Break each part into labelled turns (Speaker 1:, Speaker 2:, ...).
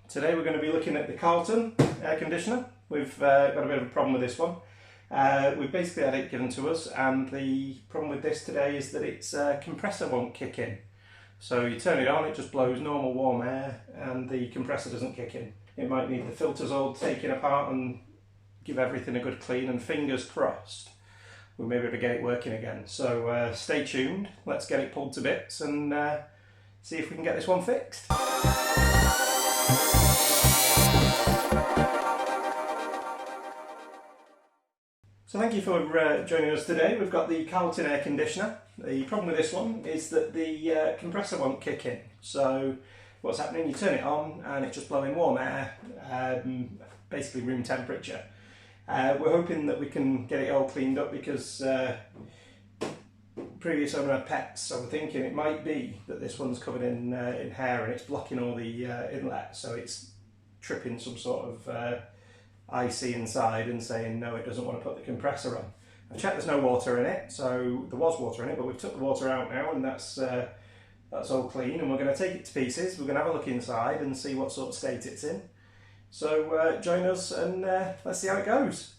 Speaker 1: Today we're going to be looking at the Carlton air conditioner. We've got a bit of a problem with this one. We've basically had it given to us, and the problem with this today is that its compressor won't kick in. So you turn it on, it just blows normal warm air and the compressor doesn't kick in. It might need the filters all taken apart and give everything a good clean, and fingers crossed we'll maybe be able to get it working again. So stay tuned, let's get it pulled to bits and see if we can get this one fixed. So thank you for joining us today. We've got the Carlton air conditioner. The problem with this one is that the compressor won't kick in. So what's happening, you turn it on and it's just blowing warm air, basically room temperature. We're hoping that we can get it all cleaned up because previous owner had pets, so we're thinking it might be that this one's covered in hair and it's blocking all the inlets, so it's tripping some sort of IC inside and saying no, it doesn't want to put the compressor on. I've checked there's no water in it, so there was water in it, but we've took the water out now and that's all clean, and we're going to take it to pieces. We're going to have a look inside and see what sort of state it's in. So join us and let's see how it goes.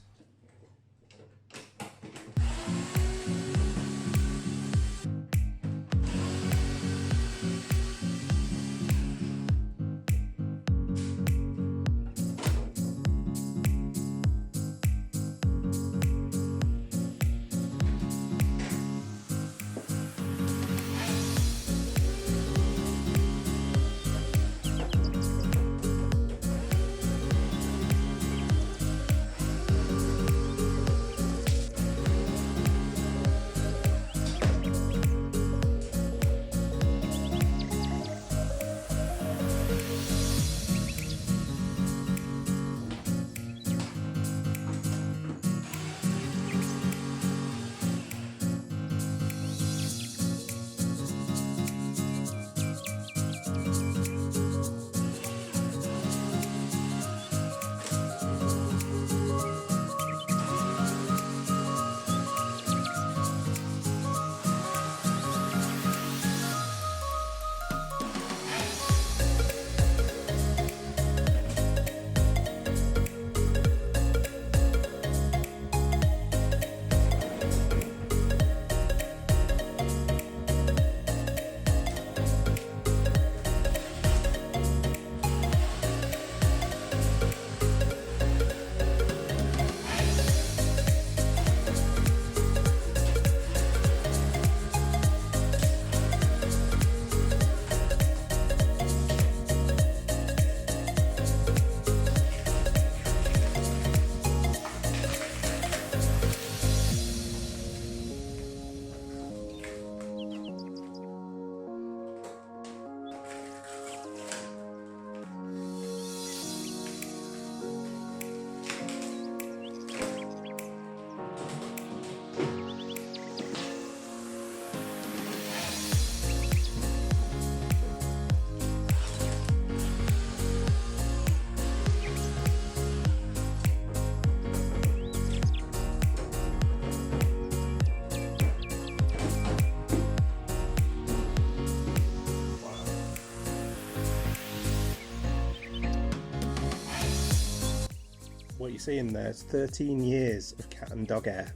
Speaker 1: What you're seeing there is 13 years of cat and dog hair.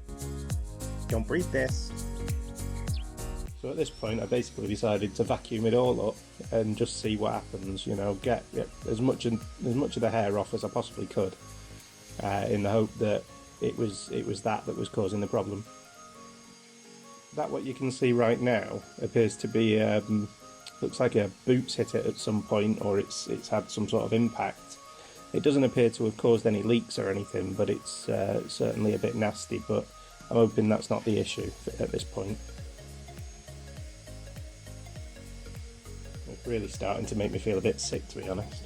Speaker 1: Don't breathe this. So at this point I basically decided to vacuum it all up and just see what happens, you know, get as much of the hair off as I possibly could, in the hope that it was that was causing the problem. That what you can see right now appears to be looks like a boot's hit it at some point, or it's had some sort of impact. It doesn't appear to have caused any leaks or anything, but it's certainly a bit nasty, but I'm hoping that's not the issue at this point. It's really starting to make me feel a bit sick, to be honest.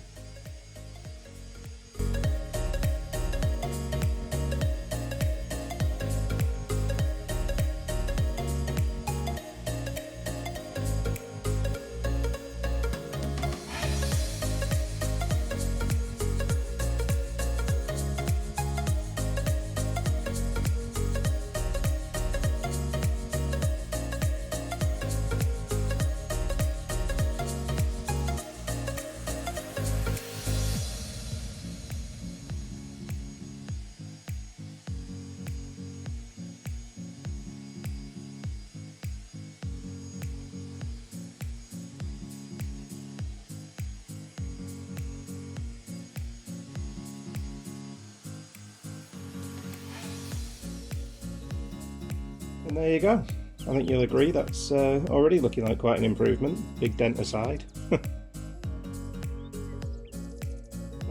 Speaker 1: And there you go. I think you'll agree that's already looking like quite an improvement, big dent aside. I'm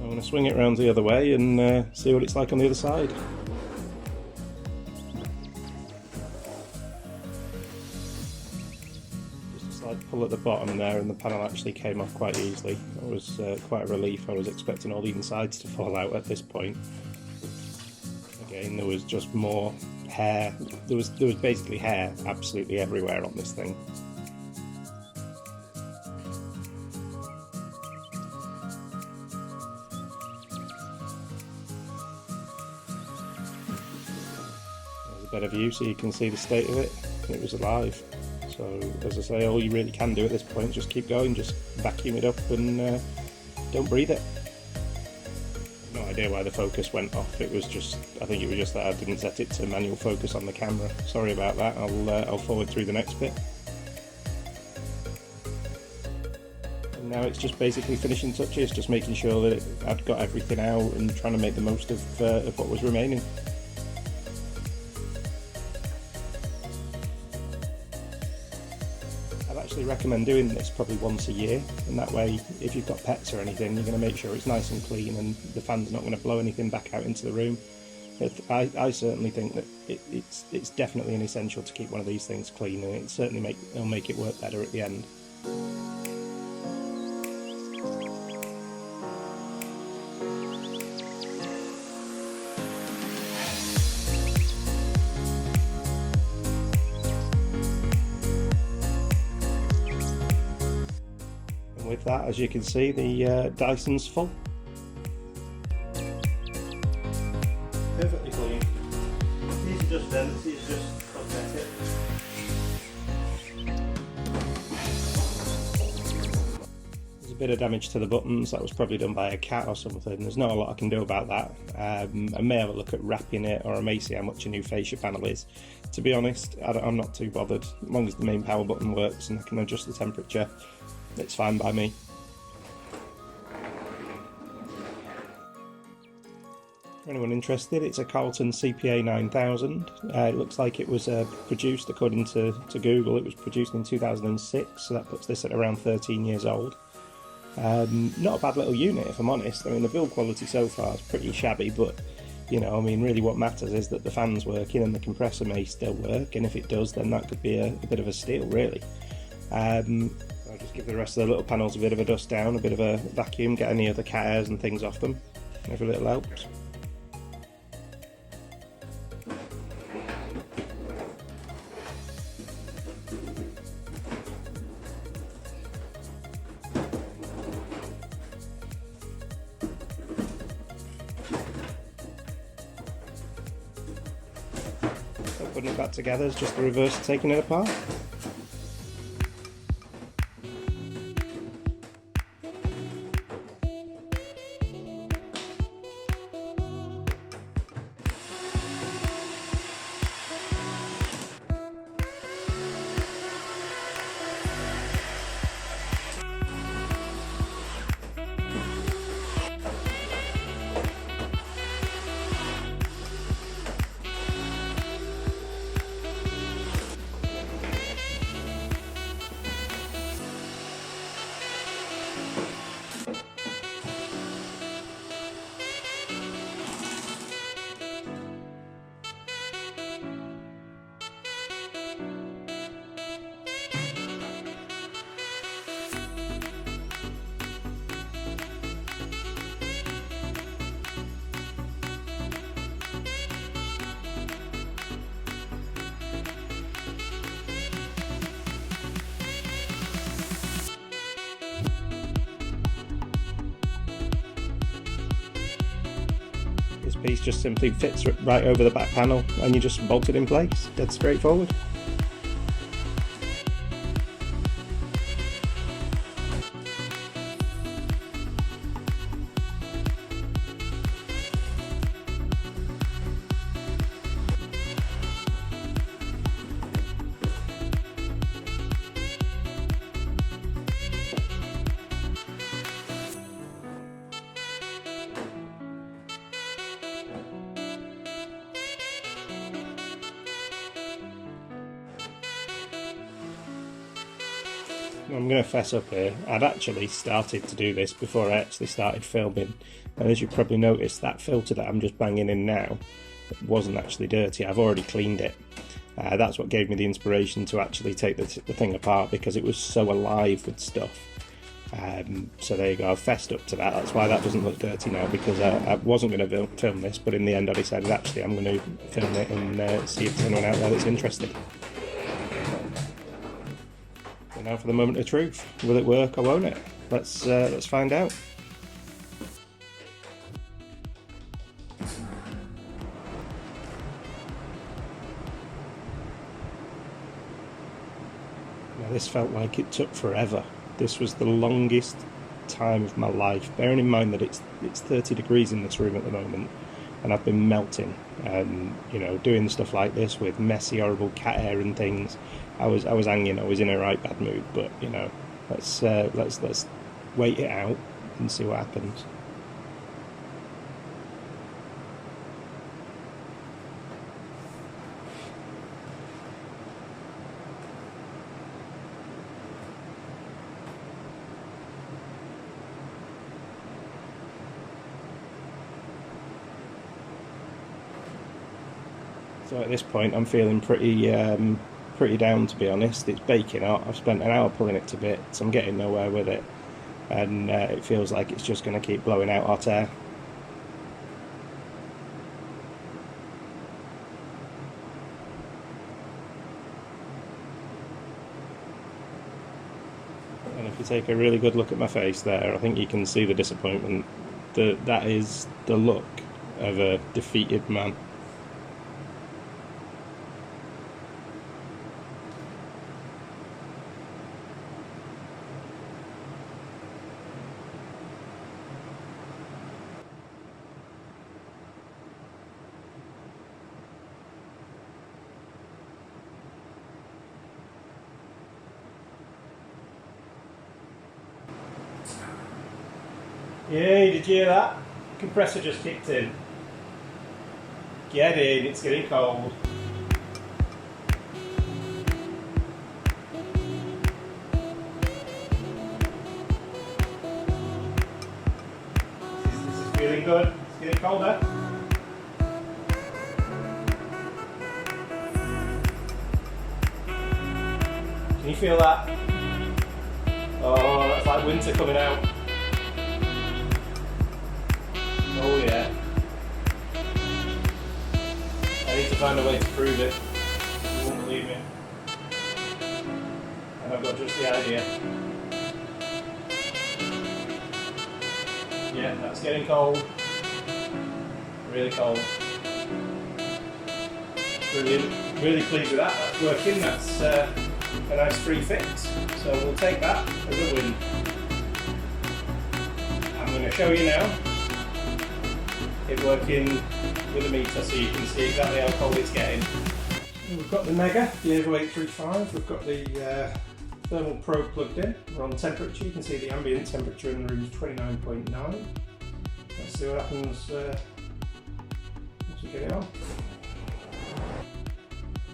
Speaker 1: going to swing it around the other way and see what it's like on the other side. Just a slight pull at the bottom there and the panel actually came off quite easily. It was quite a relief. I was expecting all the insides to fall out at this point. Again, there was just more hair. There was basically hair absolutely everywhere on this thing. There's a better view so you can see the state of it. It was alive. So as I say, all you really can do at this point is just keep going, just vacuum it up and don't breathe it. No idea why the focus went off. It was just, I think it was just that I didn't set it to manual focus on the camera. Sorry about that. I'll forward through the next bit. And now it's just basically finishing touches, just making sure that I'd got everything out and trying to make the most of what was remaining. I recommend doing this probably once a year, and that way if you've got pets or anything you're going to make sure it's nice and clean and the fan's not going to blow anything back out into the room. I certainly think that it's definitely an essential to keep one of these things clean, and it certainly it'll make it work better at the end. With that, as you can see, the Dyson's full. Perfectly clean. These are just dents, these are just cosmetic. There's a bit of damage to the buttons. That was probably done by a cat or something. There's not a lot I can do about that. I may have a look at wrapping it, or I may see how much a new fascia panel is. To be honest, I'm not too bothered. As long as the main power button works and I can adjust the temperature, it's fine by me. For anyone interested, it's a Carlton CPA 9000. It looks like it was produced, according to Google, it was produced in 2006, so that puts this at around 13 years old. Not a bad little unit, if I'm honest. I mean, the build quality so far is pretty shabby, but you know, I mean, really what matters is that the fan's working and the compressor may still work, and if it does, then that could be a bit of a steal, really. I'll just give the rest of the little panels a bit of a dust down, a bit of a vacuum, get any other cat hairs and things off them. Every little helps. So putting it back together is just the reverse of taking it apart. This piece just simply fits right over the back panel and you just bolt it in place. Dead straightforward. I'm going to fess up here. I'd actually started to do this before I actually started filming, and as you probably noticed, that filter that I'm just banging in now wasn't actually dirty. I've already cleaned it. That's what gave me the inspiration to actually take the thing apart, because it was so alive with stuff. So there you go, I've fessed up to that. That's why that doesn't look dirty now, because I wasn't going to film this, but in the end I decided actually I'm going to film it and see if there's anyone out there that's interested. So now for the moment of truth. Will it work or won't it? Let's find out. Now this felt like it took forever. This was the longest time of my life, bearing in mind that it's 30 degrees in this room at the moment, and I've been melting, and you know, doing stuff like this with messy, horrible cat hair and things. I was hanging. I was in a right bad mood, but you know, let's wait it out and see what happens. So at this point I'm feeling pretty down, to be honest. It's baking hot. I've spent an hour pulling it to bits. I'm getting nowhere with it, and it feels like it's just going to keep blowing out hot air. And if you take a really good look at my face there, I think you can see the disappointment. That is the look of a defeated man. Yay, did you hear that? Compressor just kicked in. Get in, it's getting cold. This is feeling good. It's getting colder. Can you feel that? Oh, that's like winter coming out. Oh yeah. I need to find a way to prove it. You won't believe me. And I've got just the idea. Yeah, that's getting cold. Really cold. Brilliant. Really pleased with that. That's working. That's a nice free fix. So we'll take that as a win. I'm going to show you now it working with a meter, so you can see exactly how cold it's getting. We've got the Mega, the EVMYT, we've got the thermal probe plugged in. We're on temperature. You can see the ambient temperature in the room is 29.9. Let's see what happens once we get it on.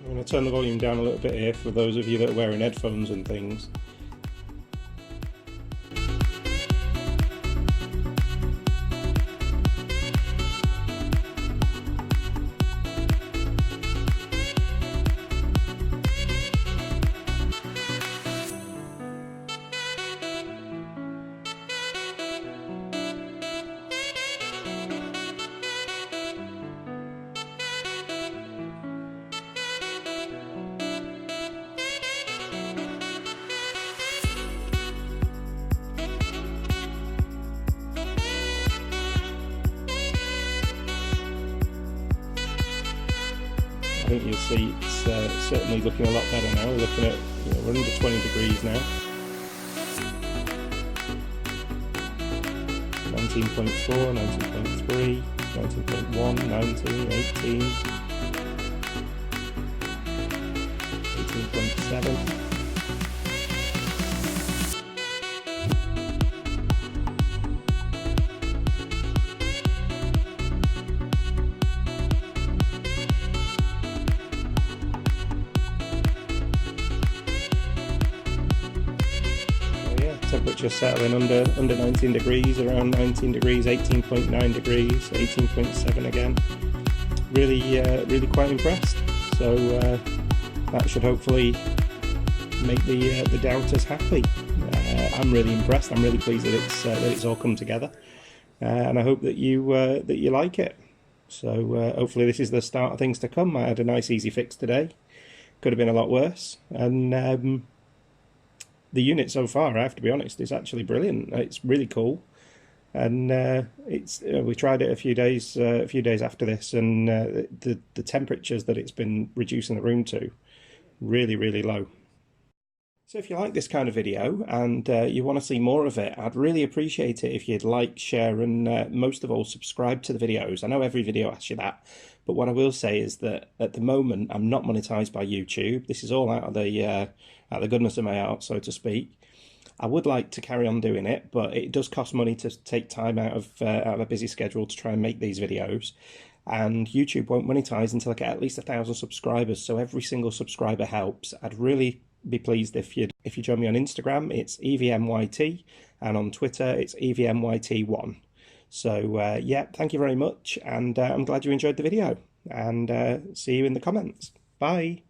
Speaker 1: I'm going to turn the volume down a little bit here for those of you that are wearing headphones and things. I think you'll see it's certainly looking a lot better now. We're looking at, we're under 20 degrees now. 19.4, 19.3, 19.1, 19, 18, 18.7. temperatures settling under 19 degrees, around 19 degrees, 18.9 degrees, 18.7 again. Really quite impressed. So that should hopefully make the doubters happy. I'm really impressed. I'm really pleased that it's all come together, and I hope that you like it. So hopefully this is the start of things to come. I had a nice easy fix today. Could have been a lot worse, and the unit so far, I have to be honest, is actually brilliant. It's really cool, and we tried it a few days after this, and the temperatures that it's been reducing the room to, really low. So if you like this kind of video and you want to see more of it, I'd really appreciate it if you'd like, share, and most of all, subscribe to the videos. I know every video asks you that, but what I will say is that at the moment, I'm not monetized by YouTube. This is all out of the goodness of my heart, so to speak. I would like to carry on doing it, but it does cost money to take time out of a busy schedule to try and make these videos. And YouTube won't monetize until I get at least 1,000 subscribers, so every single subscriber helps. I'd really be pleased if you join me on Instagram. It's EVMYT, and on Twitter it's EVMYT1. So yeah, thank you very much, and I'm glad you enjoyed the video, and see you in the comments. Bye.